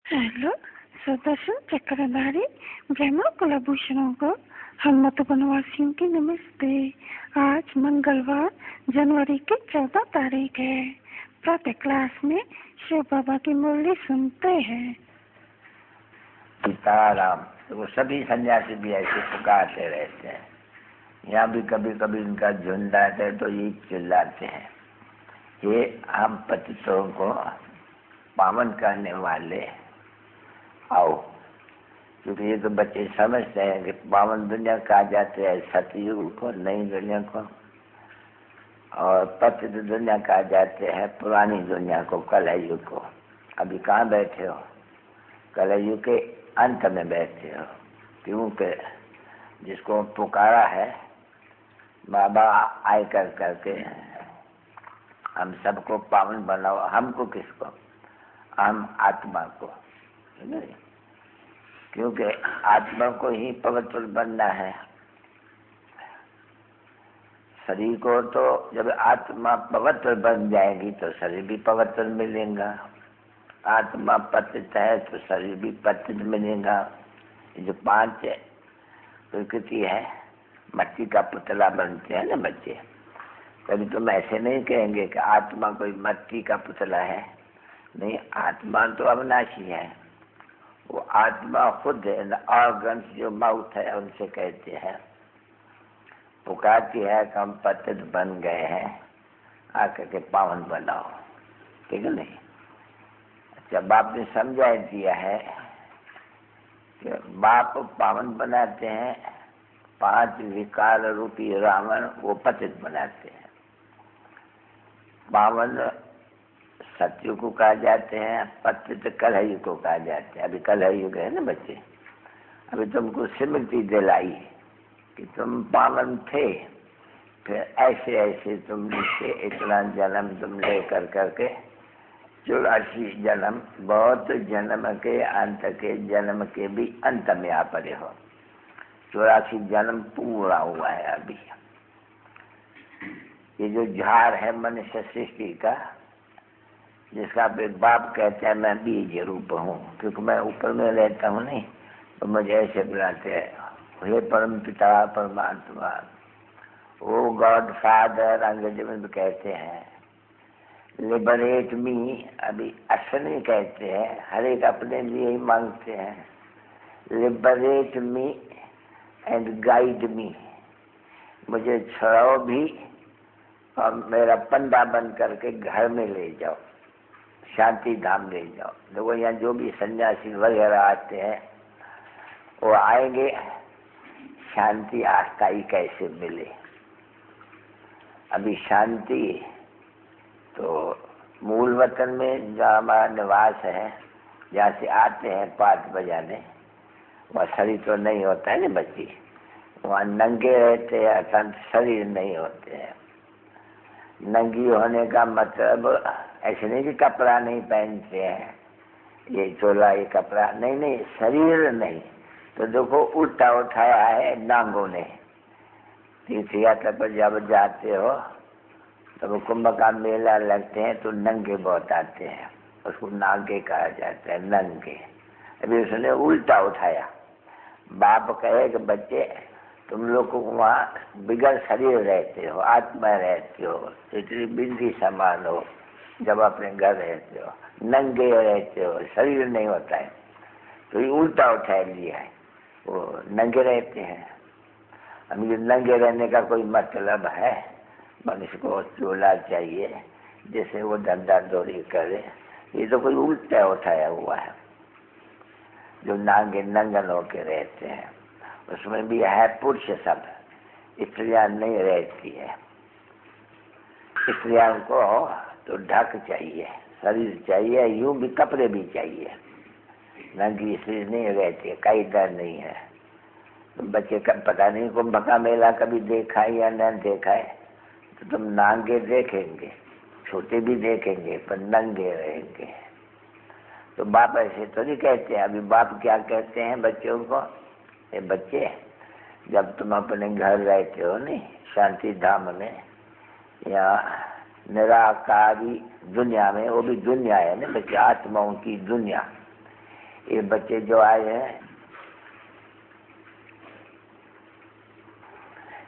Hello Sudarshan चक्रधारी ब्रह्मा कुलभूषणों को हम मधुबनवासियों की नमस्ते। आज मंगलवार जनवरी की 14 तारीख है। प्रातः क्लास में शिव बाबा की मुरली सुनते हैं। सीताराम। तो वो सभी सन्यासी भी ऐसे पुकारते रहते हैं। यहाँ भी कभी कभी इनका झुंड आता है तो ये चिल्लाते हैं, ये हम पतितों को पावन करने वाले आओ। क्योंकि ये तो बच्चे समझते हैं कि पावन दुनिया कहा जाते हैं सतयुग को, नई दुनिया को, और पतित दुनिया कहा जाते हैं पुरानी दुनिया को, कलयुग को। अभी कहाँ बैठे हो? कलयुग के अंत में बैठे हो। क्योंकि जिसको पुकारा है बाबा आए करके हम सबको पावन बनाओ। हमको किसको? हम आत्मा को, नहीं? क्योंकि आत्मा को ही पवित्र बनना है। शरीर को तो जब आत्मा पवित्र बन जाएगी तो शरीर भी पवित्र मिलेगा। आत्मा पतित है तो शरीर भी पतित मिलेगा। ये जो 5 प्रकृति है, मट्टी का पुतला बनते हैं ना बच्चे। कभी तुम ऐसे नहीं कहेंगे कि आत्मा कोई मट्टी का पुतला है। नहीं, आत्मा तो अविनाशी है। वो आत्मा खुद है। ऑर्गन्स जो माउथ है उनसे कहते हैं, पुकारती है कि हम पतित बन गए हैं, आकर के पावन बनाओ। ठीक है नहीं? अच्छा, बाप ने समझा दिया है कि बाप पावन बनाते हैं, 5 विकार रूपी रावण वो पतित बनाते हैं। पावन सतयुग को कहा जाते हैं, पतित कलयुग को कहा जाते हैं। अभी कलयुग है ना बच्चे। अभी तुमको स्मृति दिलाई कि तुम पावन थे, फिर ऐसे ऐसे तुम नीचे इतना जन्म तुम ले करके 84 जन्म, बहुत जन्म के अंत के जन्म के भी अंत में आ पड़े हो। 84 जन्म पूरा हुआ है अभी। ये जो झाड़ है मनुष्य सृष्टि का, जिसका बाप कहते हैं मैं बीज रूप हूँ, क्योंकि मैं ऊपर में रहता हूँ नहीं, तो मुझे ऐसे बुलाते हैं, हे परम पिता परमात्मा, ओ गॉड फादर अंग्रेजी में भी कहते हैं। लिबरेट मी, अभी अक्सर नहीं कहते हैं, हर एक अपने लिए ही मांगते हैं। Liberate me and guide me, मुझे छुड़ाओ भी और मेरा पंडा बन करके घर में ले जाओ, शांति धाम ले जाओ। देखो यहाँ जो भी सन्यासी वगैरह आते हैं वो आएंगे, शांति अस्थायी कैसे मिले। अभी शांति तो मूल वतन में जहाँ हमारा निवास है, जहाँ से आते हैं 5 बजाने, वहाँ शरीर तो नहीं होता है ना बच्ची। वहाँ नंगे रहते हैं, अर्थात शरीर नहीं होते हैं। नंगी होने का मतलब ऐसे नहीं कि कपड़ा नहीं पहनते हैं, ये चोला ये कपड़ा नहीं, शरीर नहीं। तो देखो उल्टा उठाया है नांगों ने। तीर्थ यात्रा पर जब जाते हो तब कुंभ का मेला लगते हैं तो नंगे बहुत आते हैं, उसको नांगे कहा जाता है, नंगे। अभी उसने उल्टा उठाया। बाप कहे कि बच्चे तुम लोग को वहाँ बिगड़ शरीर रहते हो, आत्मा रहते हो, इतनी बिंदी समान हो, जब अपने घर रहते हो नंगे रहते हो, शरीर नहीं होता है। तो ये उल्टा उठा लिया है, वो नंगे रहते हैं। अब ये नंगे रहने का कोई मतलब है? मनुष्य को चोला चाहिए जैसे वो धंधा दौड़ी करे। ये तो कोई उल्टा उठाया हुआ है। जो नांगे नंगन होके रहते हैं उसमें भी है पुरुष सब, स्त्रियां नहीं रहती है। स्त्रियों को तो ढक चाहिए, शरीर चाहिए, यूं भी कपड़े भी चाहिए। नंगी स्त्री नहीं रहती है, कहीं डर नहीं है। तो बच्चे का पता नहीं कुंभ का मेला कभी देखा है या न देखा है, तो तुम नांगे देखेंगे, छोटे भी देखेंगे, पर नंगे रहेंगे। तो बाप ऐसे तो नहीं कहते हैं। अभी बाप क्या कहते हैं बच्चों को? ये बच्चे, जब तुम अपने घर रहते हो नहीं शांति धाम में या निराकारी दुनिया में, वो भी दुनिया है ना बच्चे, आत्माओं की दुनिया, ये बच्चे जो आए हैं,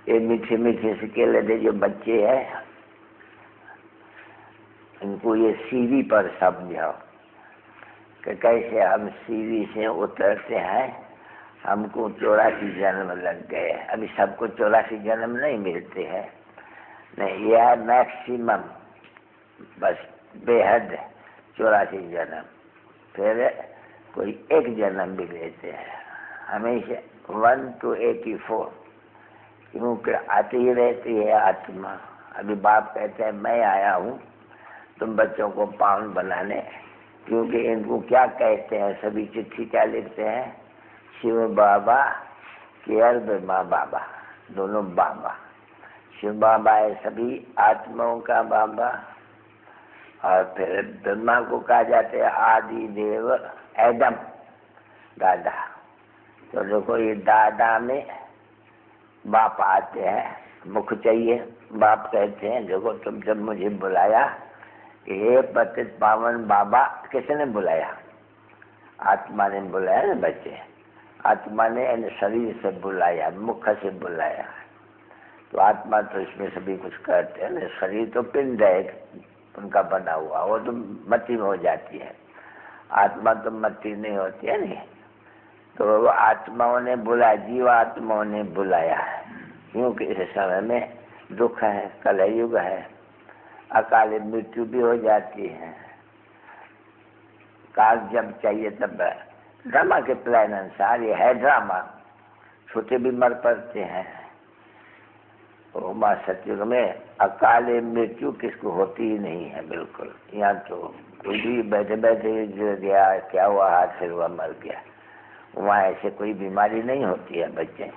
ये मीठे मीठे से केले जो बच्चे हैं, इनको ये सीढ़ी पर समझाओ कि कैसे हम सीढ़ी से उतरते हैं। हमको 84 जन्म लग गए। अभी सबको 84 जन्म नहीं मिलते हैं, नहीं, यह है मैक्सिमम, बस बेहद 84 जन्म। फिर कोई एक जन्म भी लेते हैं, हमेशा 1 to 84, क्योंकि आती ही रहती है आत्मा। अभी बाप कहते हैं मैं आया हूँ तुम बच्चों को पावन बनाने, क्योंकि इनको क्या कहते हैं, सभी चिट्ठी क्या लिखते हैं, शिव बाबा केयर ब्रह्मा बाबा, दोनों बाबा। शिव बाबा है सभी आत्माओं का बाबा, और फिर ब्रह्मा को कहा जाते हैं आदि देव एडम, दादा। तो देखो ये दादा में बाप आते हैं, मुख चाहिए। बाप कहते हैं देखो तुम जब मुझे बुलाया, ये पतित पावन बाबा, किसने बुलाया? आत्मा ने बुलाया ना बच्चे, आत्मा ने इन शरीर से बुलाया, मुख से बुलाया। तो आत्मा तो इसमें सभी कुछ करते हैं ना, शरीर तो पिंड है उनका बना हुआ, वो तो मट्टी में हो जाती है, आत्मा तो मट्टी नहीं होती है नहीं। तो आत्माओं ने बुलाया, जीवात्माओं ने बुलाया है, क्योंकि इस समय में दुख है, कलयुग है, अकाल मृत्यु भी हो जाती है। काल जब चाहिए तब, ड्रामा के प्लान अनुसार ये है ड्रामा, छोटे भी मर पड़ते हैं। तो माँ सतयुग में अकाल मृत्यु किसको होती ही नहीं है बिल्कुल। यहाँ तो कोई भी बैठे बैठे गिर गया, क्या हुआ, हाथ फिर हुआ, मर गया। वहाँ ऐसे कोई बीमारी नहीं होती है बच्चे।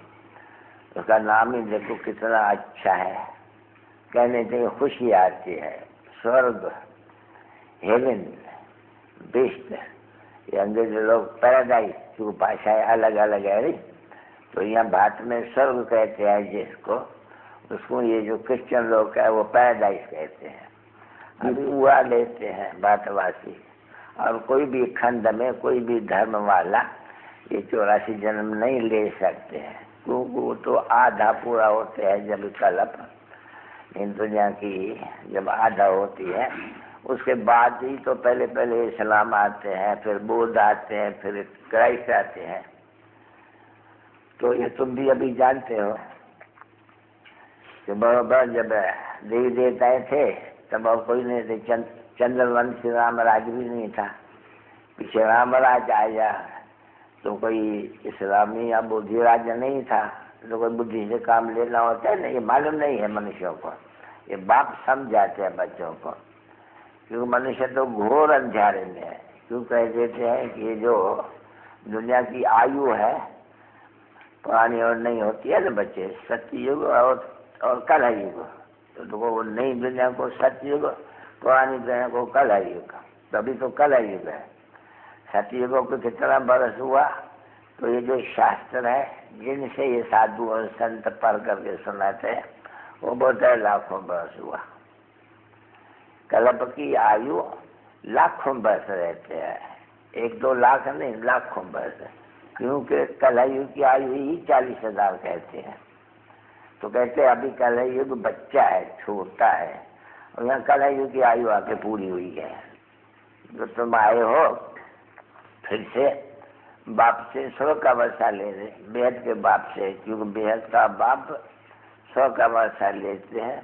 उसका नाम ही देखो कितना अच्छा है, कहने से खुशी आती है। स्वर्ग, हेवन, बेस्ट, ये अंग्रेज लोग पैराडाइज, क्योंकि भाषाएं अलग अलग है। तो यहाँ भारत में स्वर्ग कहते हैं जिसको, उसको ये जो क्रिश्चियन लोग है वो पैराडाइज कहते हैं। अभी हुआ लेते हैं भारतवासी, और कोई भी खंड में कोई भी धर्म वाला ये 84 जन्म नहीं ले सकते हैं, क्योंकि वो तो आधा पूरा होते हैं जब कल्प इन दुनिया की जब आधा होती है, उसके बाद ही तो पहले पहले इस्लाम आते हैं, फिर बुद्ध आते हैं, फिर क्राइस्ट आते हैं। तो ये तुम भी अभी जानते हो कि बराबर जब देवी देवताएं थे तब और कोई नहीं थे, चंद्रवंशी रामराज भी नहीं था। पीछे रामराज आया तो कोई इस्लामी या बुद्धि राज्य नहीं था, तो कोई बुद्धि से काम लेना होता है ना, ये मालूम नहीं है मनुष्यों को। ये बाप समझाते हैं बच्चों को, क्योंकि मनुष्य तो घोर अंधेरे में है। क्यों कह देते हैं कि ये जो दुनिया की आयु है पुरानी और नहीं होती है ना बच्चे, सत्ययुग और कलयुग। तो वो नई दुनिया को सत्ययुग, पुरानी दुनिया को कलयुग, तभी तो कलयुग है। सत्ययुगों को कितना बरस हुआ, तो ये जो शास्त्र है जिनसे ये साधु और संत पढ़ करके सुनाते हैं वो बोलते हैं लाखों बरस हुआ। कल्प की आयु लाखों बरस रहते हैं, 1-2 लाख नहीं, लाखों बरस, क्योंकि कलयुग की आयु ही 40,000 कहते हैं। तो कहते हैं अभी कलयुग बच्चा है, छोटा है, और यहाँ कलयुग की आयु आके पूरी हुई है। तो तुम आए हो फिर से बाप से 100 का वर्षा ले रहे, बेहद के बाप से, क्योंकि बेहद का बाप 100 का वर्षा लेते हैं।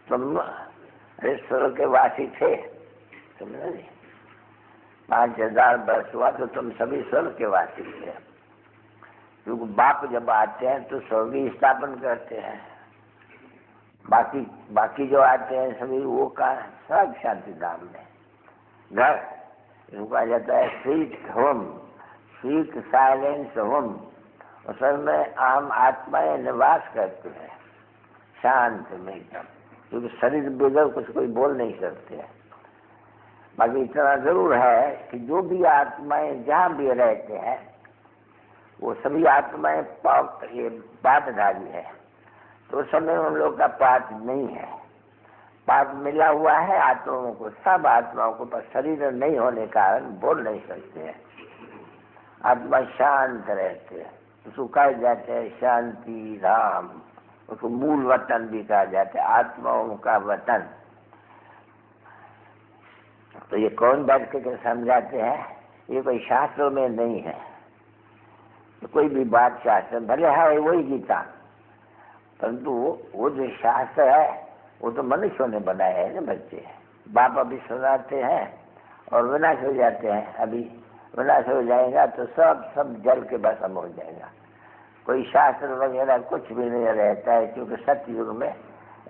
तुम 100 के वासी थे, समझे? 5000 वर्ष हुआ तो तुम सभी 100 के वासी थे, क्योंकि बाप जब आते हैं तो स्वर्ग स्थापन करते हैं। बाकी जो आते हैं सभी वो का सब शांति धाम में घर कहा जाता है, sweet home, sweet silence home. असल में आम आत्माएं निवास करते हैं शांत में एकदम, क्योंकि शरीर बगैर कुछ कोई बोल नहीं सकते हैं। बाकी इतना जरूर है कि जो भी आत्माएं जहाँ भी रहते हैं वो सभी आत्माएं पापधारी है। तो उस समय उन लोग का पाप नहीं है, पाप मिला हुआ है आत्माओं को, सब आत्माओं को, पर शरीर नहीं होने के कारण बोल नहीं सकते हैं। आत्मा शांत रहते हैं, उसको कहा जाते हैं शांति धाम, उसको मूल वतन भी कहा जाता है, आत्माओं का वतन। तो ये कौन बैठ के समझाते हैं? ये कोई शास्त्रों में नहीं है, तो कोई भी बात शास्त्र भले है वही गीता, परंतु वो जो शास्त्र है वो तो मनुष्यों ने बनाया है ना बच्चे। बाप अभी सुनाते हैं और विनाश हो जाते हैं, अभी विनाश हो जाएगा तो सब जल के भस्म हो जाएगा। कोई शास्त्र वगैरह कुछ भी नहीं रहता है, क्योंकि सतयुग में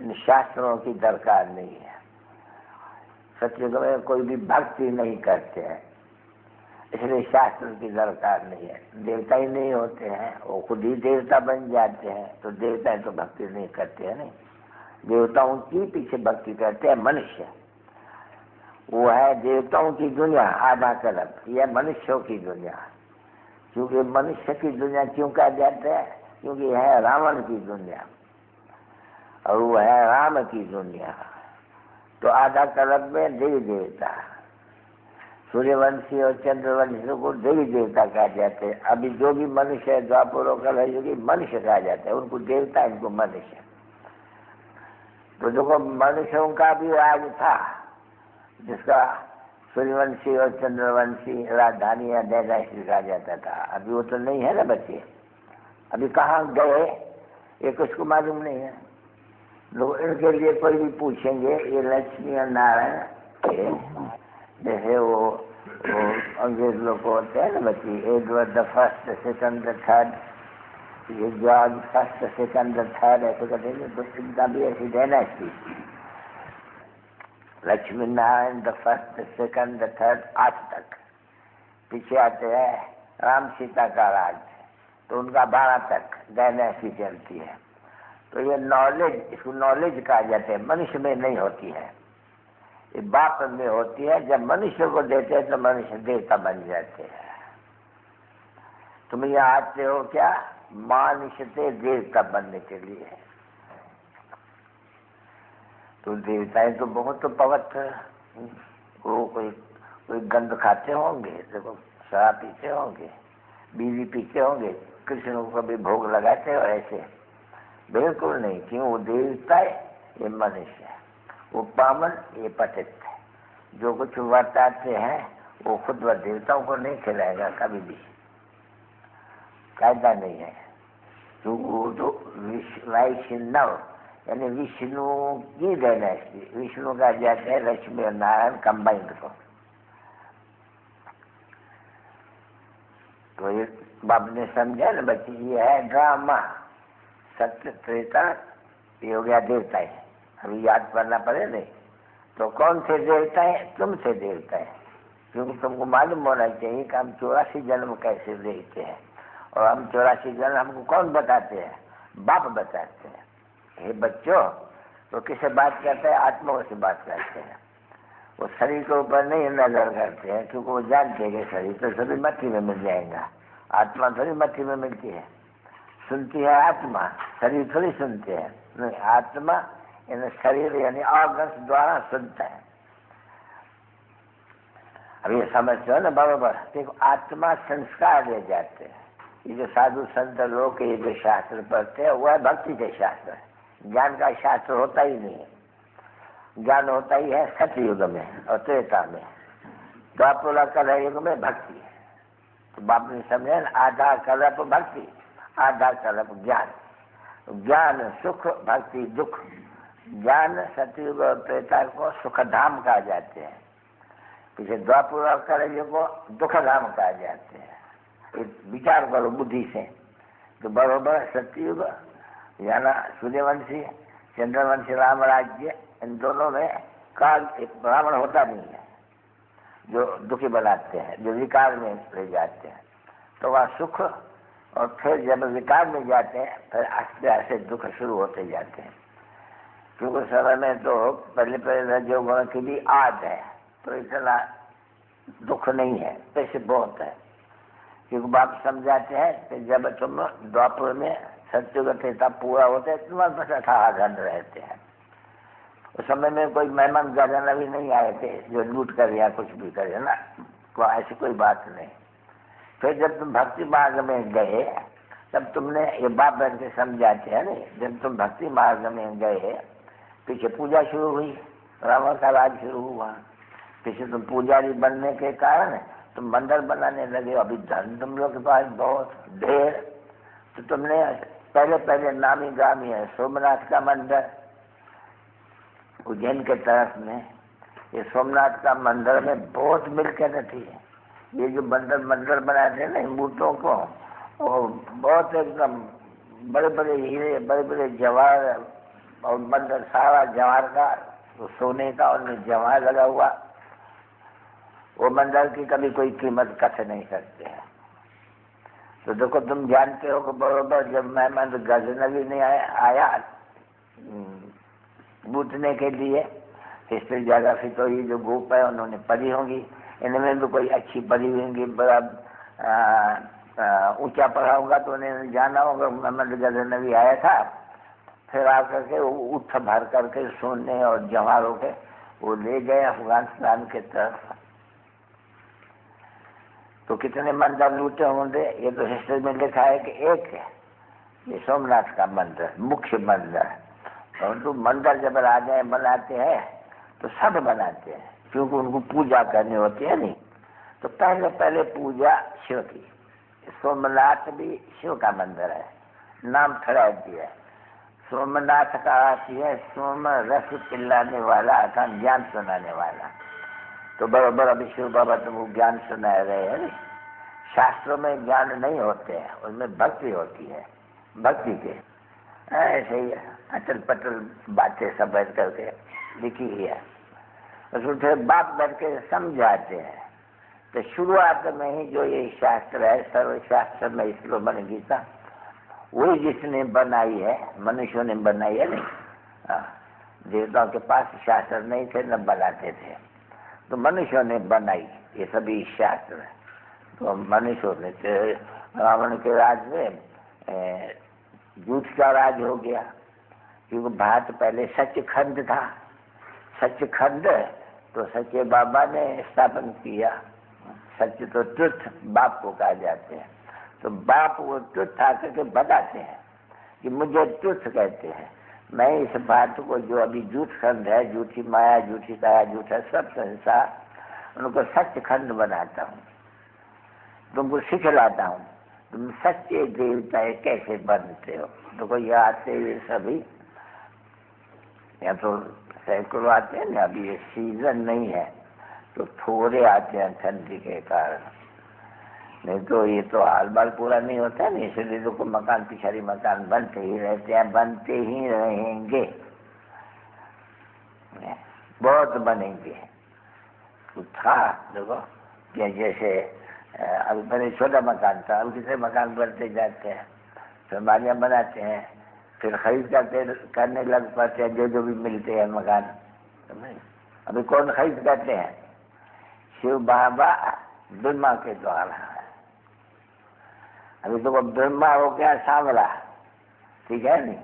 इन शास्त्रों की दरकार नहीं है। सतयुग में कोई भी भक्ति नहीं करते हैं, इसलिए शास्त्र की दरकार नहीं है। देवता ही नहीं होते हैं, वो खुद ही देवता बन जाते हैं, तो देवता तो भक्ति नहीं करते हैं। नहीं, देवताओं की पीछे भक्ति करते हैं मनुष्य। वो है देवताओं की दुनिया आधा कल्प, यह मनुष्यों की दुनिया। क्योंकि मनुष्य की दुनिया क्यों कहा जाता है? क्योंकि है रावण की दुनिया और वो है राम की दुनिया। तो आधा कल्प में देवी देवता, सूर्यवंशी और चंद्रवंशियों को देवी देवता कहा जाते हैं। अभी जो भी मनुष्य है द्वापर कलयुगी मनुष्य कहा जाता है, उनको देवता, इनको मनुष्य। तो देखो मनुष्यों का भी राज था, जिसका सूर्यवंशी और चंद्रवंशी राजधानी या डायनास्टी कहा जाता था। अभी वो तो नहीं है ना बच्चे, अभी कहाँ गए ये कुछ को मालूम नहीं है। लोग इनके लिए कोई भी पूछेंगे, ये लक्ष्मी और नारायण के जैसे वो अंग्रेज लोग होते हैं ना बच्ची, Edward the first, second, the third, ये George first, second, the third, ऐसे कहते हैं। तो इनका भी ऐसी dynasty, Lakshmi Narayan the first, second, the third, आज तक। पीछे आते हैं राम सीता का राज, तो उनका 12 तक डायनास्टी चलती है। तो ये नॉलेज, इसको नॉलेज कहा जाता है, मनुष्य में नहीं होती है, ये बाप में होती है। जब मनुष्य को देते हैं तो मनुष्य देवता बन जाते हैं। तुम यहाँ आते हो क्या? मानुष्य से देवता बनने के लिए। तो देवताएं तो बहुत तो पवित्र, वो कोई गंध खाते होंगे, देखो शराब पीते होंगे, बीड़ी पीते होंगे, कृष्ण को कभी भोग लगाते हो ऐसे? बिल्कुल नहीं। क्यों? वो देवता है, ये मनुष्य है। वो पावन, ये पतित है। जो कुछ बताते हैं वो खुद व देवताओं को नहीं खिलाएगा कभी भी, कायदा नहीं है। तो वो तो वैष्णव यानी विष्णु की डायनेस्टी, विष्णु का जाता है लक्ष्मी और नारायण कंबाइंड को। तो ये बाप ने समझा ना बच्चे, ये है ड्रामा। सत्य त्रेता ये हो गया देवता है, अभी याद करना पड़े नहीं। तो कौन से देवता है? तुमसे देवता है, क्योंकि तुमको मालूम होना चाहिए कि हम 84 जन्म कैसे लेते हैं। और हम 84 जन्म हमको कौन बताते हैं? बाप बताते हैं। हे बच्चों, तो किससे बात करते हैं? आत्माओं से बात करते हैं। वो शरीर के ऊपर नहीं नजर करते हैं, क्योंकि वो जानते हैं कि शरीर तो सभी मट्टी में मिल जाएगा, आत्मा थोड़ी मट्टी में मिलती है। सुनती है आत्मा, शरीर थोड़ी सुनते हैं। नहीं, आत्मा यानी शरीर यानी ऑर्गन्स द्वारा सुनता है। अब ये समझते हो ना बराबर? देखो आत्मा संस्कार ले जाते हैं। ये जो साधु संत लोग ये जो शास्त्र पढ़ते हैं वो है भक्ति के शास्त्र है, ज्ञान का शास्त्र होता ही नहीं है। ज्ञान होता ही है सतयुग में और त्रेता में, द्वापर कलयुग में भक्ति है। तो बाप ने समझे ना, आधा कल्प भक्ति, आधा कल्प ज्ञान। ज्ञान सुख, भक्ति दुख। ज्ञान सतयुग और त्रेता को सुख धाम कहा जाते हैं, पीछे द्वापर और कलयुग को दुख धाम कहा जाते हैं। विचार करो बुद्धि से, तो बरोबर सतयुग याना सूर्यवंशी चंद्रवंशी राम राज्य, इन दोनों में काल एक ब्राह्मण होता नहीं है जो दुखी बनाते हैं, जो विकार में ले जाते हैं। तो वह सुख, और फिर जब विकार में जाते हैं फिर आस्ते आस्ते दुख शुरू होते जाते हैं। क्योंकि समय में तो पहले रजोगुण की भी आद है, तो इतना दुख नहीं है, पैसे बहुत है। क्योंकि बाप समझाते हैं कि जब तुम द्वापर में सत्युग त्रेता पूरा होते है तुम्हारे पास 18 घंटे रहते हैं। उस समय में कोई मेहमान गजन अभी नहीं आए थे जो लूट कर या कुछ भी करे ना, तो ऐसी कोई बात नहीं। फिर जब तुम भक्ति मार्ग में गए तब तुमने, ये बाप बहन के समझाते हैं नहीं, जब तुम भक्ति मार्ग में गए पीछे पूजा शुरू हुई, रावण का राज शुरू हुआ। पीछे तुम पुजारी बनने के कारण तुम मंदिर बनाने लगे। अभी धन तुम लोग के पास बहुत ढेर, तो तुमने पहले पहले नामी गामी है सोमनाथ का मंदिर उज्जैन के तरफ में। ये सोमनाथ का मंदिर में बहुत मिलकर रहती है। ये जो मंदिर बनाते हैं ना मूर्तों को, और बहुत एकदम बड़े बड़े हीरे, बड़े बड़े जवाहर, और मंदिर सारा जवाहर का, तो सोने का उनमें जवाहर लगा हुआ। वो मंदिर की कभी कोई कीमत कथ नहीं सकते हैं। तो देखो तुम जानते हो कि बरोबर जब मेहमान गजनवी ने आया बूटने के लिए, हिस्ट्री ज्योग्राफी तो ये जो ग्रुप है उन्होंने पढ़ी होंगी, इनमें भी कोई अच्छी पढ़ी होंगी, बड़ा ऊंचा पढ़ा होगा तो उन्हें जाना होगा मोहम्मद गजनवी आया था। फिर आकर के उठ भर करके सोने और जवाहरों के वो ले गए अफगानिस्तान के तरफ। तो कितने मंदिर लूटे होंगे ये तो हिस्ट्री में लिखा है कि एक है ये सोमनाथ का मंदिर, मुख्य मंदिर। परंतु मंदिर जब राजाएं बनाते हैं तो सब बनाते हैं, क्योंकि उनको पूजा करनी होती है नहीं। तो पहले पहले पूजा शिव की। सोमनाथ भी शिव का मंदिर है, नाम खड़ा दिया है। सोमनाथ का अर्थ है सोम रस पिलाने वाला अर्थात ज्ञान सुनाने वाला। तो बराबर अभी शिव बाबा तुमको ज्ञान सुना रहे हैं। शास्त्रों में ज्ञान नहीं होते हैं, उनमें भक्ति होती है। भक्ति के ऐसे ही अटल पटल बातें सब बैठ करके लिखी ही है, उसको बात बैठ के समझाते हैं। तो शुरुआत में ही जो ये शास्त्र है, सर्वशास्त्र में श्रोमण गीता, वही जिसने बनाई है, मनुष्यों ने बनाई है नहीं। देवताओं के पास शास्त्र नहीं थे, न बनाते थे, तो मनुष्यों ने बनाई ये सभी शास्त्र। तो मनुष्यों ने, रावण के राज में झूठ का राज हो गया, क्योंकि भारत पहले सचखंड था। सचखंड तो सच्चे बाबा ने स्थापन किया। सच तो ट्रुथ बाप को कहा जाते हैं। तो बाप वो ट्रुथ आकर के बताते हैं कि मुझे ट्रुथ कहते हैं। मैं इस बात को जो अभी झूठ खंड है, झूठी माया, झूठी काया, झूठा सब संसार, उनको सच खंड बनाता हूँ, तुमको सिखलाता हूँ तुम सच्चे देवता कैसे बनते हो। देखो ये आते ये सभी, या तो सैकड़ों आते हैं ना, अभी ये सीजन नहीं है तो थोड़े आते हैं ठंडी के कारण, नहीं तो ये तो हाल बाल पूरा नहीं होता है ना। इसलिए देखो मकान पिछाड़ी मकान बनते ही रहते हैं, बनते ही रहेंगे, बहुत बनेंगे। तो था देखो कि जैसे अभी पहले छोटा मकान था, अब कितने मकान बनते जाते हैं, अलमारियाँ बनाते हैं, फिर खरीद करने लग पाते हैं जो भी मिलते हैं मकान। अभी कौन खरीद करते हैं? शिव बाबा ब्रह्मा के द्वारा है। अभी तो ब्रह्मा हो गया सांवला, ठीक है नहीं,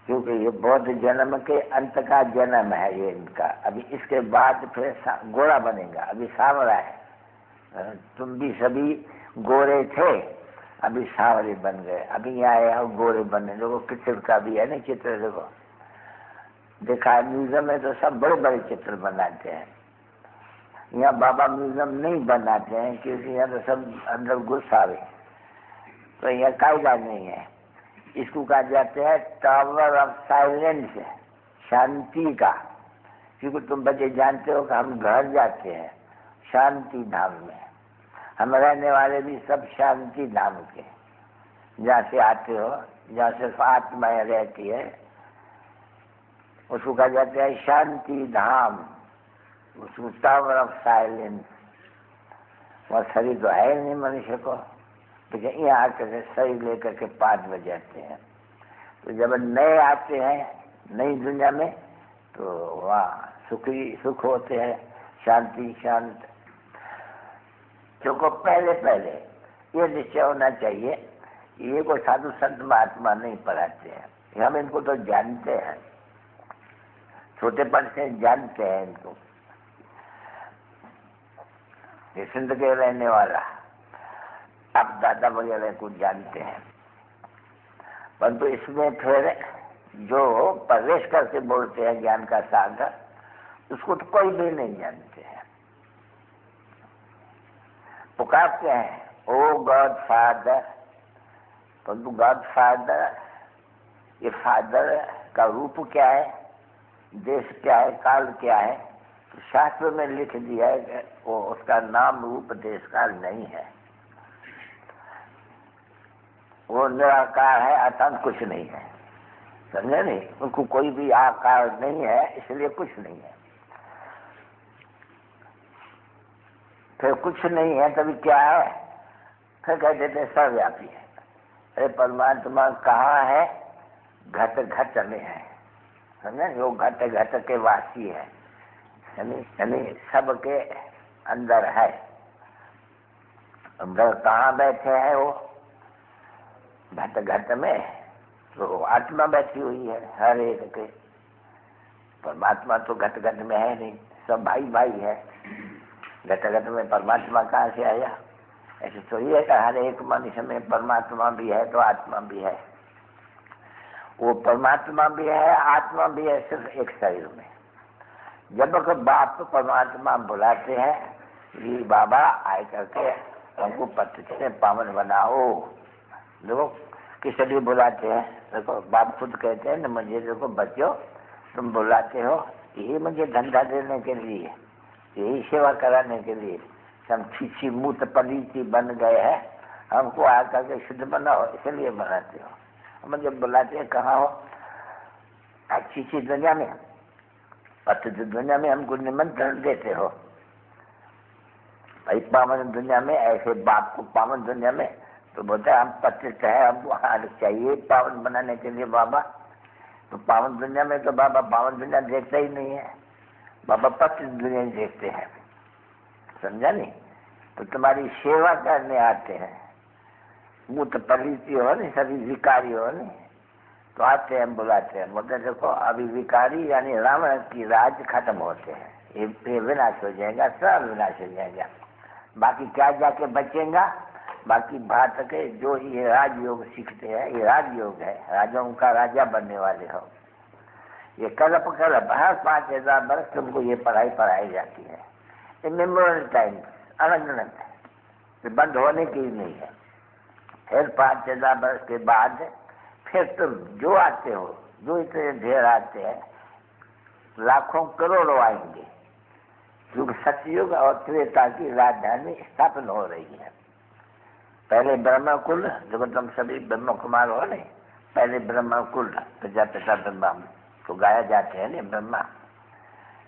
क्योंकि ये बौद्ध जन्म के अंत का जन्म है ये इनका। अभी इसके बाद फिर गोरा बनेगा, अभी सांवला है। तुम भी सभी गोरे थे, अभी सांवरे बन गए, अभी यहाँ आए गोरे बने। देखो चित्र का भी है ना, चित्र देखो देखा म्यूजियम में तो सब बड़े बड़े चित्र बनाते हैं। यहाँ बाबा म्यूजियम नहीं बनाते हैं, क्योंकि यहाँ तो सब अंदर घुस आवे, तो यहाँ कायदा नहीं है। इसको कहा जाता है टावर ऑफ साइलेंस, शांति का। क्योंकि तुम बच्चे जानते हो कि हम घर जाते हैं शांति धाम में, हम रहने वाले भी सब शांति धाम के, जहाँ से आते हो, जहाँ सिर्फ आत्माएं रहती है, उसको कहा जाता है शांति धाम, उसको टावर ऑफ साइलेंस। वह शरीर तो है नहीं मनुष्य को, लेकिन यहाँ आकर के शरीर लेकर के 5 बजाते हैं। तो जब नए आते हैं नई दुनिया में, तो वहाँ सुख होते हैं, शांति शांत। क्योंकि पहले पहले ये निश्चय होना चाहिए, ये कोई साधु संत महात्मा नहीं पढ़ाते हैं, हम इनको तो जानते हैं, छोटेपन से जानते हैं इनको। ये सिंध के रहने वाला आप दादा वगैरह को जानते हैं, परंतु इसमें फिर जो प्रवेश करके बोलते हैं ज्ञान का सागर, उसको तो कोई भी नहीं जानते हैं। पुकारते हैं ओ गॉड फादर, परंतु गॉड फादर, ये फादर का रूप क्या है, देश क्या है, काल क्या है, तो शास्त्र में लिख दिया है कि वो उसका नाम रूप देश काल नहीं है, वो निराकार है, अर्थात कुछ नहीं है। समझे नहीं? उनको कोई भी आकार नहीं है, इसलिए कुछ नहीं है। फिर कुछ नहीं है तभी क्या है? फिर कह देते सर्वव्यापी है। अरे परमात्मा कहाँ है? घट घट में है, समझे? वो घट घट के वासी है, यानी सबके अंदर है। अंदर कहाँ बैठे हैं वो? घट घट में। तो आत्मा बैठी हुई है हर एक के। परमात्मा तो घट घट में है नहीं, सब भाई भाई है। घट घट में परमात्मा कहाँ से आया? ऐसे तो ये है हर एक मनुष्य में परमात्मा भी है तो आत्मा भी है। वो परमात्मा भी है, आत्मा भी है, सिर्फ एक शरीर में। जब बाप परमात्मा बुलाते हैं कि बाबा आए करके हमको पतित से पावन बनाओ, देखो किस लिए बुलाते हैं? देखो बाप खुद कहते हैं न, मुझे देखो बच्चों तुम बुलाते हो यही मुझे धंधा देने के लिए, यही सेवा कराने के लिए। हम छीछी मूत पलीची बन गए हैं, हमको आकर के शुद्ध बनाओ, इसलिए बनाते हो। मुझे बुलाते हैं कहाँ हो? अच्छी सी दुनिया में, पतित दुनिया में हमको निमंत्रण देते हो। भाई पावन दुनिया में, ऐसे बाप को पावन दुनिया में तो बोलते हम पतित है, हमको हार चाहिए पावन बनाने के लिए बाबा। तो पावन दुनिया में तो बाबा पावन दुनिया देखते ही नहीं है, बाबा पतित दुनिया देखते हैं। समझा नहीं? तो तुम्हारी सेवा करने आते हैं। मूत पलीती हो नहीं, सभी विकारी हो नहीं, तो आते हैं, बुलाते हैं, बोलते देखो अभी विकारी यानी रावण की राज खत्म होते हैं, ये विनाश हो जाएगा, सब विनाश हो जाएगा। बाकी क्या जाके बचेगा? बाकी भारत के जो ये राजयोग सीखते हैं, ये राजयोग है, राजाओं का राजा बनने वाले हो। ये कल्प हर 5000 वर्ष तुमको ये पढ़ाई जाती है। ये मेमोरियल टाइम अनगिनत है, ये बंद होने की नहीं है। फिर 5000 वर्ष के बाद फिर तुम जो आते हो, जो इतने ढेर आते हैं, लाखों करोड़ों आएंगे, क्योंकि सतयुग और त्रेता की राजधानी स्थापन हो रही है। पहले ब्रह्मा कुल, देखो तुम सभी ब्रह्म कुमार हो नहीं, पहले ब्रह्मा कुल प्रजापिता ब्रह्मा को गाया जाते हैं ना, ब्रह्मा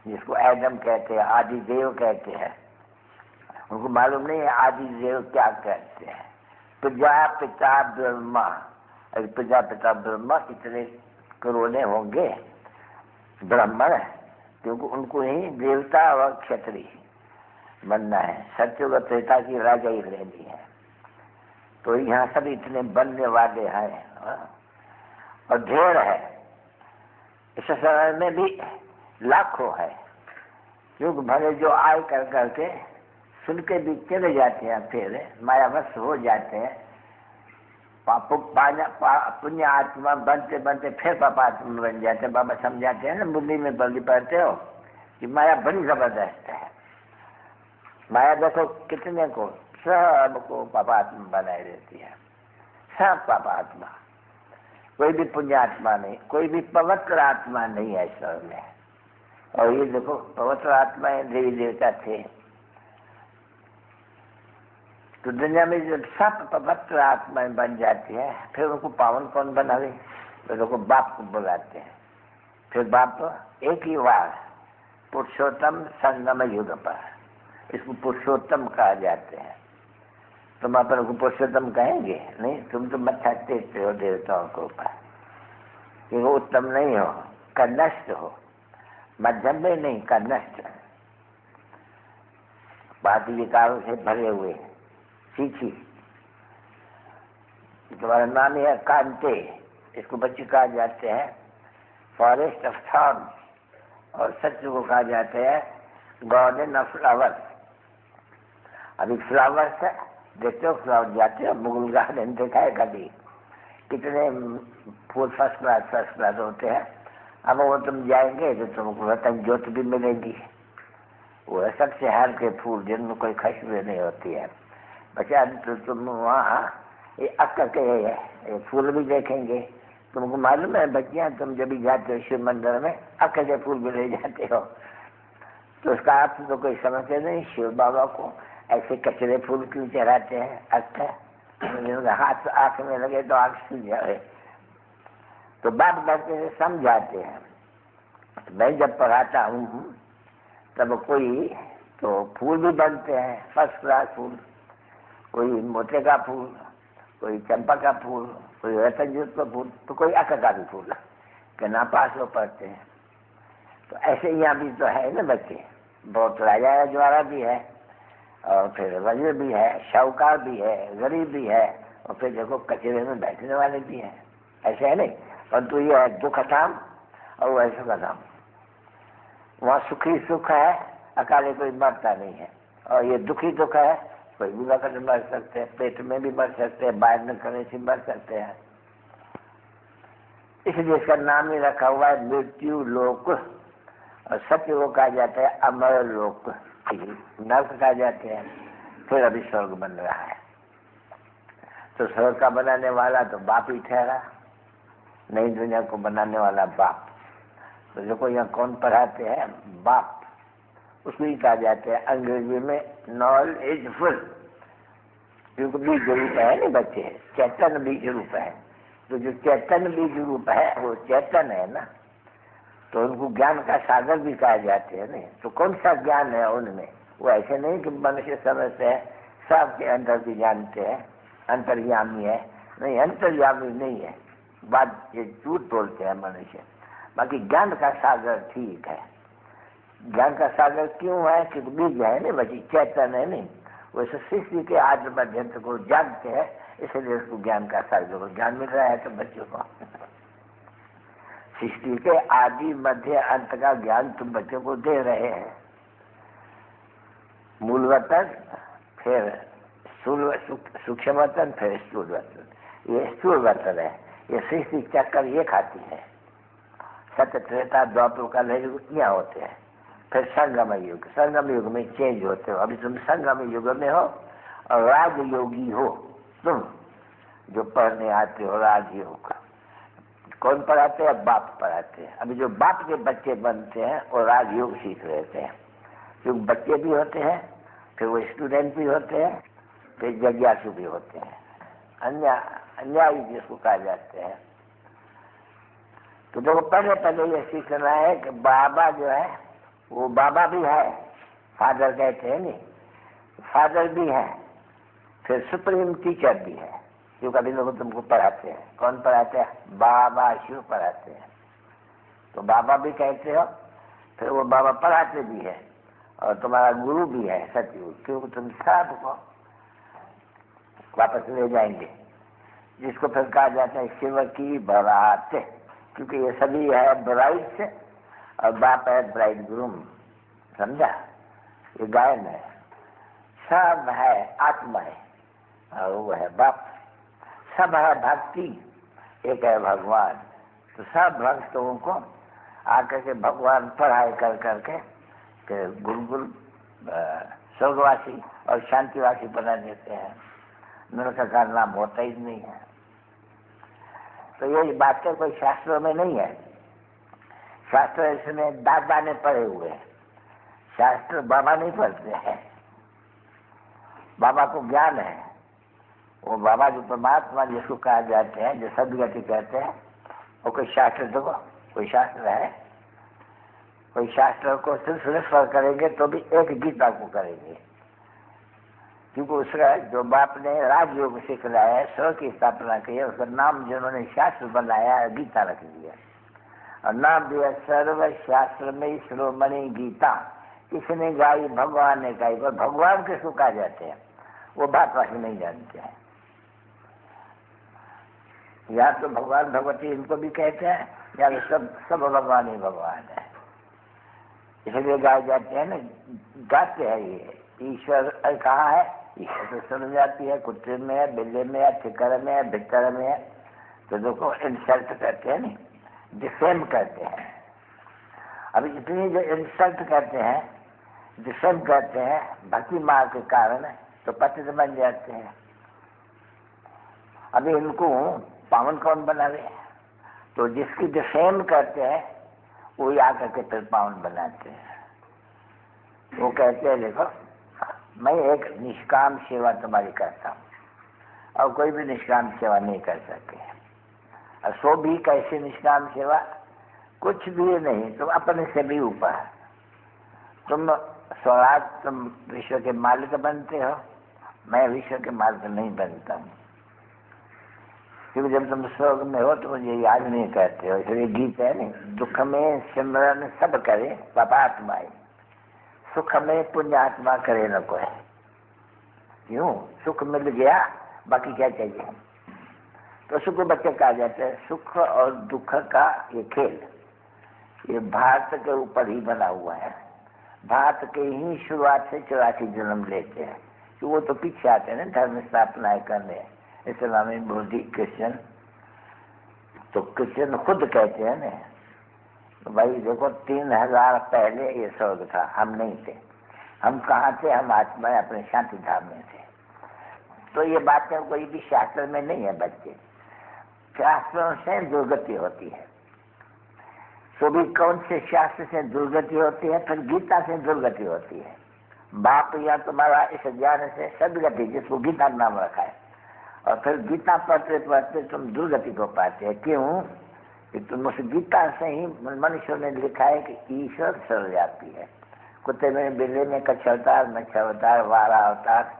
जिसको एडम कहते हैं, आदि देव कहते हैं। उनको मालूम नहीं है आदि देव क्या कहते हैं। प्रजापिता ब्रह्मा, प्रजापिता ब्रह्मा इतने करोड़े होंगे ब्राह्मण, क्योंकि उनको ही देवता और क्षत्रिय बनना है, सत्युग त्रेता की राजा ही रहनी है। तो यहाँ सब इतने बनने वाले हैं और ढेर है। इस समय में भी लाखों है, क्योंकि भले जो आए कर करके सुन के भी चले जाते हैं, फिर मायावश हो जाते हैं। पुण्य आत्मा बनते बनते फिर पापा आत्मा बन जाते हैं। बाबा समझाते हैं ना, बुद्धि में बल्ली पढ़ते हो कि माया बड़ी जबरदस्त है। माया देखो कितने को, सबको पापा आत्मा बनाए देती है, सब पापा आत्मा। कोई भी पुण्य आत्मा नहीं, कोई भी पवित्र आत्मा नहीं है ईश्वर में। और ये देखो पवित्र आत्माएं देवी देवता थे, तो दुनिया में जब सब पवित्र आत्माएं बन जाती है, फिर उनको पावन कौन बनावे? तो देखो बाप को बुलाते हैं। फिर बाप एक ही बार पुरुषोत्तम संगम युग पर, इसको पुरुषोत्तम कहा जाते हैं। तुम अपन को पुरुषोत्तम कहेंगे नहीं, तुम तो मत्था टेकते हो देवताओं के ऊपर कि वो उत्तम नहीं हो, कनिष्ठ हो, मध्यम में नहीं, कनिष्ठ। बाकी विकारों से भरे हुए सीखी। तुम्हारा नाम है कांटे, इसको बच्चे कहा जाते हैं फॉरेस्ट ऑफ थॉर्न, और सत्य को कहा जाता है गार्डन ऑफ फ्लावर्स। अभी फ्लावर्स है देखते हो फ्लावर जाते हो, मुगल गार्डन देखा है कभी? कितने फूल फर्स्ट क्लास होते हैं। अब वो तुम जाएंगे तो तुमको रतन ज्योति भी मिलेगी। वो है सब शहर के फूल जिनमें कोई खुशबू नहीं होती है। बच्चा तो तुम वहाँ ये अक्कर के ये फूल भी देखेंगे। तुमको मालूम है बच्चियाँ, तुम जब भी जाते हो शिव मंदिर में अक्कर के फूल भी ले जाते हो, तो उसका अर्थ तो कोई समझते नहीं। शिव बाबा को ऐसे कचरे फूल क्यों चढ़ाते हैं? अक्कर हाथ आँख में लगे तो आँख सूझ जाए। तो बाप बच्चे से समझाते हैं। मैं जब पढ़ाता हूँ तब कोई तो फूल भी बनते हैं फर्स्ट क्लास फूल, कोई मोटे का फूल, कोई चंपा का फूल, कोई रतनजूत का फूल, तो कोई अक्कर का भी फूल के ना पास वो पढ़ते हैं। तो ऐसे यहाँ भी तो है ना बच्चे, बहुत राजा ज्वारा भी है, और फिर वजीर भी है, शाहूकार भी है, गरीब भी है, और फिर देखो कचरे में बैठने वाले भी हैं। ऐसे है नहीं, परंतु ये है दुख धाम और वैसे का धाम। वहाँ सुखी सुख है, अकाले कोई मरता नहीं है। और ये दुखी दुख है, कोई भी वक्त मर सकते हैं, पेट में भी मर सकते हैं, बाहर निकलने से मर सकते हैं। इसलिए इसका नाम ही रखा हुआ है मृत्यु लोक, और सत्य को कहा जाता है अमर लोक, नर्क कहा जाते हैं। फिर अभी स्वर्ग बन रहा है। तो स्वर्ग का बनाने वाला तो बाप ही ठहरा, नई दुनिया को बनाने वाला बाप। तो देखो यहाँ कौन पढ़ाते हैं? बाप। उसको ही कहा जाता है अंग्रेजी में नॉलेजफुल, क्योंकि बीज रूप है ना बच्चे, चैतन्य बीज रूप है। तो जो चैतन्य बीज रूप है वो चैतन्य है ना, तो उनको ज्ञान का सागर भी कहा जाते हैं। नहीं तो कौन सा ज्ञान है उनमें? वो ऐसे नहीं कि मनुष्य समझते हैं सबके अंदर भी जानते हैं, अंतर्यामी है। नहीं, अंतर्यामी नहीं है, बात ये झूठ बोलते हैं मनुष्य। बाकी ज्ञान का सागर ठीक है। ज्ञान का सागर क्यों है? क्योंकि बीज है ना बच्ची, चैतन्य है नहीं, वैसे सृष्टि के आदि मध्यंत को जानते हैं, इसलिए उसको ज्ञान का सागर को ज्ञान मिल रहा है। तो बच्चों को सृष्टि के आदि मध्य अंत का ज्ञान तुम बच्चों को दे रहे हैं। मूल वतन, फिर सूक्ष्म वतन, फिर स्थूल वतन। ये स्थूल वतन है, ये सृष्टि चक्कर ये खाती है। सत्य त्रेता द्वापर का युग यहाँ होते हैं, फिर संगम युग। संगम युग में चेंज होते हो। अभी तुम संगम युग में हो और राजयोगी हो तुम, जो पढ़ने आते हो राजयोग। कौन पढ़ाते हैं? बाप पढ़ाते हैं। अभी जो बाप के बच्चे बनते हैं वो राजयोग सीख लेते हैं। जो बच्चे भी होते हैं, फिर वो स्टूडेंट भी होते हैं, फिर जिज्ञासु भी होते हैं, अन्यायी जिसको कहा जाते हैं। तो देखो पहले ये सीखना है कि बाबा जो है वो बाबा भी है, फादर कहते हैं नहीं, फादर भी है, फिर सुप्रीम टीचर भी है। जो कभी लोग तुमको पढ़ाते हैं, कौन पढ़ाते हैं? बाबा शिव पढ़ाते हैं। तो बाबा भी कहते हो, फिर वो बाबा पढ़ाते भी है, और तुम्हारा गुरु भी है सतगुरु, क्योंकि तुम सबको वापस ले जाएंगे, जिसको फिर कहा जाता है शिव की बारात, क्योंकि ये सभी है ब्राइड्स और बाप है ब्राइड ग्रूम। समझा? ये गायन है, सब है आत्मा है और वो है बाप। सब है भक्ति, एक है भगवान। तो सब भक्तों को आकर के भगवान पढ़ाई कर करके गुलगुल स्वर्गवासी और शांतिवासी बना देते हैं। नरक का नाम होता ही नहीं है। तो ये बातें कोई शास्त्रों में नहीं है। शास्त्र इसमें दादा ने पढ़े हुए हैं, शास्त्र बाबा नहीं पढ़ते हैं। बाबा को ज्ञान है, वो बाबा जो परमात्मा जिसको कहा जाते हैं, जो सदगति कहते हैं, वो कोई शास्त्र देखो, कोई शास्त्र है? कोई शास्त्र को सिर्फ रेफर करेंगे तो भी एक गीता को करेंगे, क्योंकि उसका जो बाप ने राजयोग सिखलाया है, स्वर्ग की स्थापना की है, उसका नाम जिन्होंने शास्त्र बनाया है गीता रख दिया, और नाम दिया सर्व शास्त्र में श्रोमणि गीता। किसने गाई? भगवान ने गाई। पर भगवान किसको कहा जाते हैं वो भारतवासी नहीं जानते हैं। या तो भगवान भगवती इनको भी कहते हैं, या तो सब भगवान ही भगवान है। इसलिए गाए जाते हैं ना, गाते हैं। ये ईश्वर कहाँ है? ईश्वर तो समझ जाती है, कुत्ते में है, बिल्ली में है, ठिकर में है, भितर में है। तो देखो इंसल्ट करते हैं नहीं, डिफेम करते हैं। अब इतनी जो इंसल्ट करते हैं, डिफेम करते हैं भक्ति मार्ग के कारण, तो पतित बन जाते हैं। अभी इनको पावन कौन बनावे? तो जिसकी डिफेम करते हैं वो आकर के फिर पावन बनाते हैं। वो कहते हैं देखो मैं एक निष्काम सेवा तुम्हारी करता हूँ, और कोई भी निष्काम सेवा नहीं कर सके। और सो भी कैसे निष्काम सेवा? कुछ भी नहीं, तुम अपने से भी ऊपर, तुम स्वराज, तुम विश्व के मालिक बनते हो, मैं विश्व के मालिक नहीं बनता हूँ। क्योंकि जब तुम स्वर्ग में हो तो मुझे याद नहीं करते हो। इसलिए गीत है नहीं, दुख में सिमरन सब करे पापात्माए, सुख में पुण्यात्मा करे न कोई। क्यों? सुख मिल गया, बाकी क्या चाहिए? तो सुख बच्चे कहा जाता है। सुख और दुख का ये खेल, ये भारत के ऊपर ही बना हुआ है। भारत के ही शुरुआत से 84 जन्म लेते हैं, कि वो तो पीछे आते हैं ना धर्म स्थापना करने, इस्लामी, बौद्धिक, क्रिश्चियन। तो क्रिश्चियन खुद कहते हैं ना, तो भाई देखो 3000 पहले ये स्वर्ग था, हम नहीं थे। हम कहाँ थे? हम आत्मा अपने शांति धाम में थे। तो ये बातें कोई भी शास्त्र में नहीं है बच्चे, शास्त्रों से दुर्गति होती है। तो भी कौन से शास्त्र से दुर्गति होती है? फिर गीता से दुर्गति होती है। बाप या तुम्हारा इस ज्ञान से सदगति, जिसको गीता नाम रखा है, और फिर गीता पढ़ते पढ़ते तुम दुर्गति को पाते हैं। क्यों? कि तुम उस गीता से ही मनुष्यों ने लिखा है कि ईश्वर सर्वव्यापी है। कुत्ते में, बिल्ली में कच्छ अवतार, मच्छ अवतार, वारा अवतार।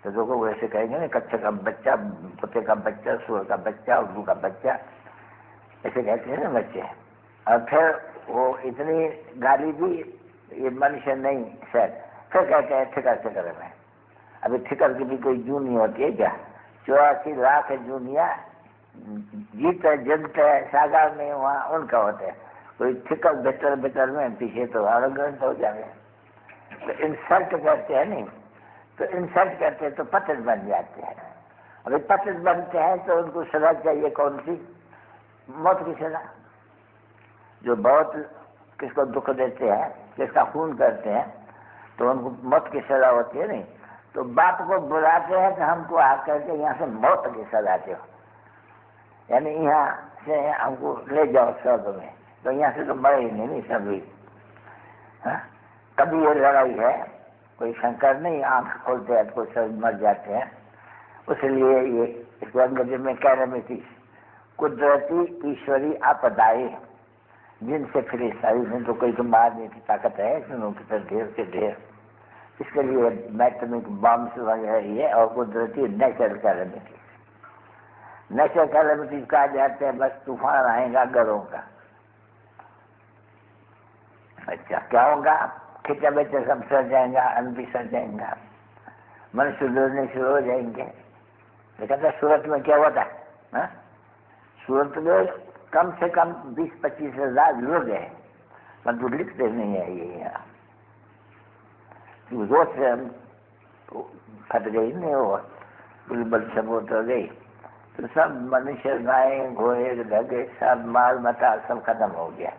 तो लोगों वैसे कहेंगे ना, कच्छ का बच्चा, कुत्ते का बच्चा, सुअर का बच्चा, उल्लू का बच्चा, ऐसे कहते हैं ना बच्चे। और फिर वो इतनी गाली दी, ये मनुष्य नहीं सर, फिर कहते हैं ठिकर ठिकर में। अभी ठिकर की भी कोई जून नहीं होती है क्या? 84 लाख जूनिया जीत जंत सागर में वहाँ उनका होते हैं। कोई ठिकर बेहतर बेहतर में पीछे तो ग्रंथ हो जाए। तो इंसल्ट करते हैं नहीं, तो इंसल्ट करते हैं तो पतित बन जाते हैं। अभी पतित बनते हैं तो उनको सजा चाहिए, कौन सी? मौत की सजा। जो बहुत किसको दुख देते हैं, किसका खून करते हैं, तो उनको मौत की सजा होती है नहीं। तो बाप को बुलाते हैं कि हमको आकर के यहाँ से मौत की सजा दो, यानी यहाँ से हमको ले जाओ स्वर्ग में। तो यहाँ से तो मरे ही नहीं सभी। कभी ये लड़ाई है, कोई शंकर नहीं, आंख खोलते हैं तो सब मर जाते हैं। उसलिए ये इसको अंग्रेजी में कहने में थी, कुदरती ईश्वरी आपदाएं जिनसे फिर सारी में तो कोई को मारने की ताकत है, सुनो कि ढेर से ढेर। इसके लिए मैटमिक बम्स वगैरह है, और कुदरती नेचुरल कैलेमिटी। नेचुरल कैलेमिटी कहा जाते हैं बस तूफान आएगा घरों का। अच्छा क्या होगा? खिंचा बेचा सब सड़ जाएगा, अन्न भी सड़ जाएगा, मनुष्य डरने शुरू हो जाएंगे। देखा सूरत में क्या हुआ था? सूरत में कम से कम 20-25 हजार लोग हैं, परंतु लिखते नहीं है ये यहाँ। रोज से हम फट गई नहीं, वो बिल्कुल सबूत हो गई। तो सब मनुष्य, गाय, घोड़े, ढगे, सब माल मता सब खत्म हो गया।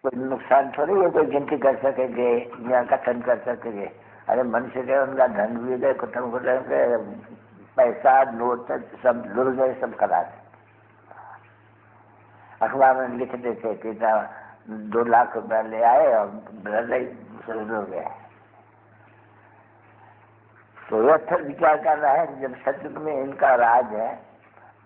कोई नुकसान थोड़ी है, कोई गिनती कर सकेंगे या कथन कर सकेंगे। अरे मनुष्य के उनका धन भी गए, खत्म हो गए, पैसा नोट सब लुढ़ गए, सब खराब। अखबार में लिख देते कि 2 लाख रुपया ले आए और सब हो गए। तो यह विचार कर रहा है कि जब सतयुग में इनका राज है,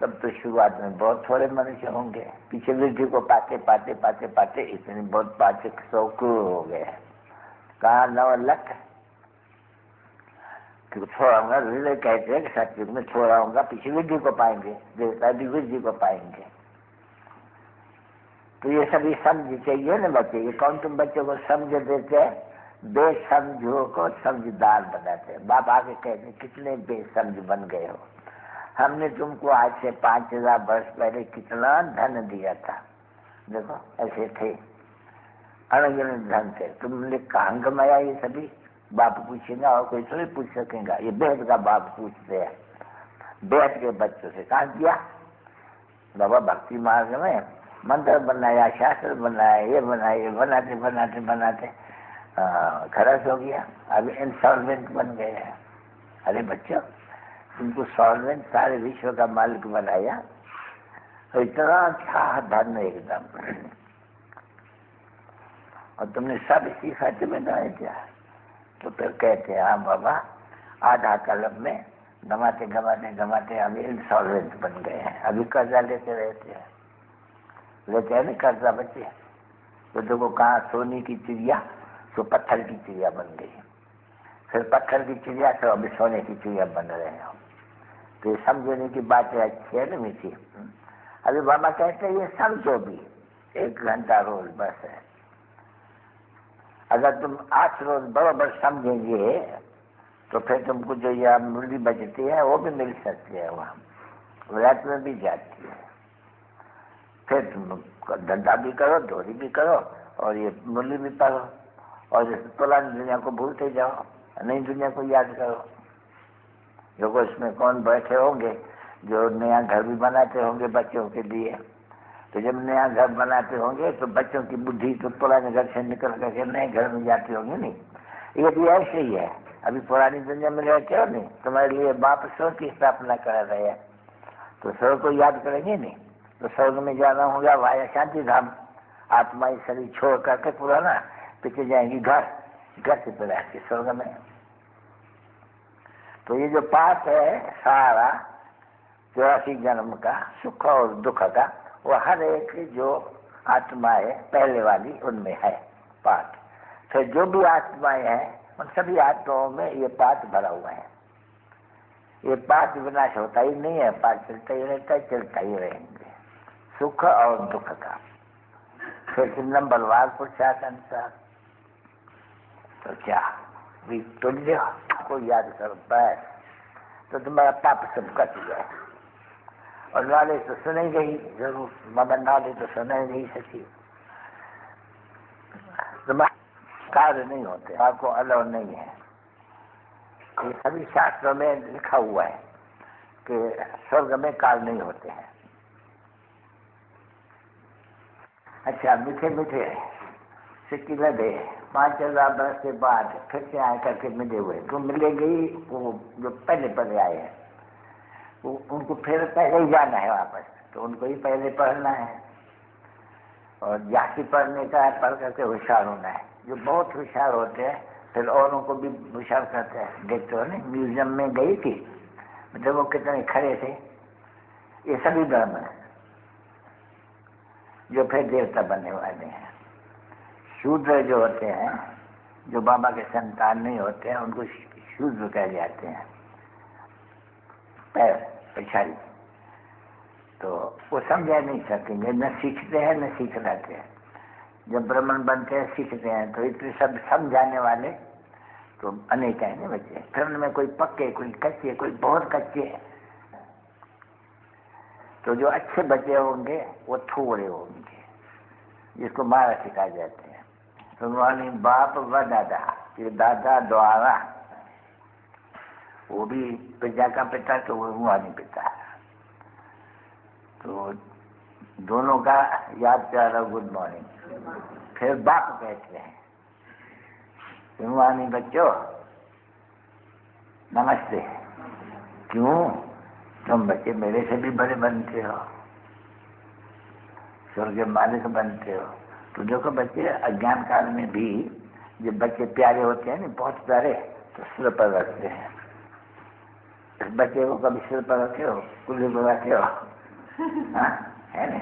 तब तो शुरुआत में बहुत थोड़े मनुष्य होंगे। पीछे वृद्धि को पाते पाते पाते पाते इतनी बहुत 500 करोड़ हो गए। कहा 9 लाख छोड़ाऊंगा, हृदय कहते हैं कि सतयुग में छोड़ाऊंगा, पीछे वृद्धि को पाएंगे, देवता भी वृद्धि को पाएंगे। तो ये सभी समझ चाहिए ना बच्चे। ये कौन तुम बच्चों को समझ देते हैं? बेसमझों को समझदार बनाते हैं। बाप आके कहते कितने बेसमझ बन गए हो, हमने तुमको आज से 5000 वर्ष पहले कितना धन दिया था। देखो ऐसे थे, अनगिनत धन थे, तुमने कहाँ कमाया ये सभी? बाप पूछेगा और कोई थोड़ी पूछ सकेगा। ये बेहद का बाप पूछते हैं बेहद के बच्चों से। कहाँ किया बाबा? भक्ति मार्ग में मंत्र बनाया, शास्त्र बनाया, ये बनाया, ये बनाते बनाते बनाते खराब हो गया। अभी इंसॉल्वेंट बन गए हैं। अरे बच्चों, तुमको सॉल्वेंट सारे विश्व का मालिक बनाया, तो इतना अच्छा धन एकदम, और तुमने सब इसी खाते में डाल दिया। तो फिर कहते हैं हाँ बाबा, आधा कलम में घमाते घमाते घमाते अभी इंसॉल्वेंट बन गए हैं। अभी कर्जा लेते रहते हैं, लेते हैं ना कर्जा बच्चे। तो देखो कहाँ सोने की चिड़िया तो पत्थर की चिड़िया बन गई, फिर पत्थर की चिड़िया तो अभी सोने की चिड़िया बन रहे हो। तो ये समझने की बातें अच्छी है ना मीठी। अभी बाबा कहते हैं ये समझो भी 1 घंटा रोज बस है। अगर तुम 8 रोज बराबर समझेंगे तो फिर तुमको जो यह मूल्य बचती है वो भी मिल सकती है, वहाँ व्रत में भी जाती है। फिर तुम धंधा भी करो, डोरी भी करो, और ये मूल्य भी पढ़ो, और पुरानी दुनिया को भूलते जाओ, नई दुनिया को याद करो। देखो इसमें कौन बैठे होंगे जो नया घर भी बनाते होंगे बच्चों के लिए। तो जब नया घर बनाते होंगे तो बच्चों की बुद्धि तो पुराने घर से निकल करके नए घर में जाती होंगी नहीं। ये भी ऐसे ही है। अभी पुरानी दुनिया में रहते हो नहीं, तुम्हारे लिए बाप स्वर्ग की स्थापना कर रहे हैं, तो स्वर्ग को याद करेंगे नहीं। तो स्वर्ग में जाना होगा वाया शांति धाम। आत्मा इस शरीर छोड़ करके पुराना पीछे जाएंगी घर से फिर आके स्वर्ग में। तो ये जो पाठ है सारा 84 जन्म का सुख और दुख का, वो हर एक जो आत्मा है पहले वाली उनमें है पाठ। फिर जो भी आत्माएं हैं उन सभी आत्माओं में ये पाठ भरा हुआ है। ये पाठ विनाश होता ही नहीं है, पाठ चलता ही रहता है, चलता ही रहेंगे सुख और दुख का। फिर नंबरवार पुरुषार्थ अनुसार तो क्या तुल्य को याद करो बस, तो तुम्हारा पाप सब कट जाए। और नाले तो सुने गई जरूर, मगर नाले तो सुने नहीं सकी। तुम्हारे कार्य नहीं होते, आपको अलाउ नहीं है। ये सभी शास्त्रों में लिखा हुआ है कि स्वर्ग में कार्य नहीं होते हैं। अच्छा, मीठे मीठे सिक्की लगे 5000 बरस के बाद फिर से आए करके मिले हुए, तो मिलेगी वो जो पहले आए हैं, वो उनको फिर पहले ही जाना है वापस, तो उनको ही पहले पढ़ना है। और जाति पढ़ने का है, पढ़ करके होशियार होना है। जो बहुत होशियार होते हैं फिर औरों को भी होशियार करते हैं। देखते हो ना, म्यूजियम में गई थी, मतलब वो कितने खड़े थे। ये सभी धर्म है जो फिर देवता बनने वाले हैं। शूद्र जो होते हैं, जो बाबा के संतान नहीं होते हैं, उनको शूद्र कह जाते हैं, पैर पिछाड़ी। तो वो समझा नहीं सकेंगे, न सीखते हैं न सीख रहते हैं। जब ब्राह्मण बनते हैं सीखते हैं, तो इतने सब समझाने वाले तो अनेक हैं ना बच्चे। फिर उनमें कोई पक्के, कोई कच्चे, कोई बहुत कच्चे। तो जो अच्छे बच्चे होंगे वो थोड़े होंगे, जिसको मारा सिखाए जाते हैं। तो मानी बाप व दादा, ये दादा द्वारा, वो भी प्रजा का पिता, तो वो रूहानी पिता है। तो दोनों का याद प्यारा गुड मॉर्निंग। फिर बाप कहते हैं रूहानी बच्चों नमस्ते। क्यों? तुम बच्चे मेरे से भी बड़े बनते हो, स्वर्ग मालिक बनते हो। तो देखो बच्चे, अज्ञान काल में भी जब बच्चे प्यारे होते हैं ना, बहुत प्यारे, तो सिर पर रखते हैं। बच्चे को कभी सिर पर रखे हो, कुल्ली पर रखे हो? हाँ, है ना?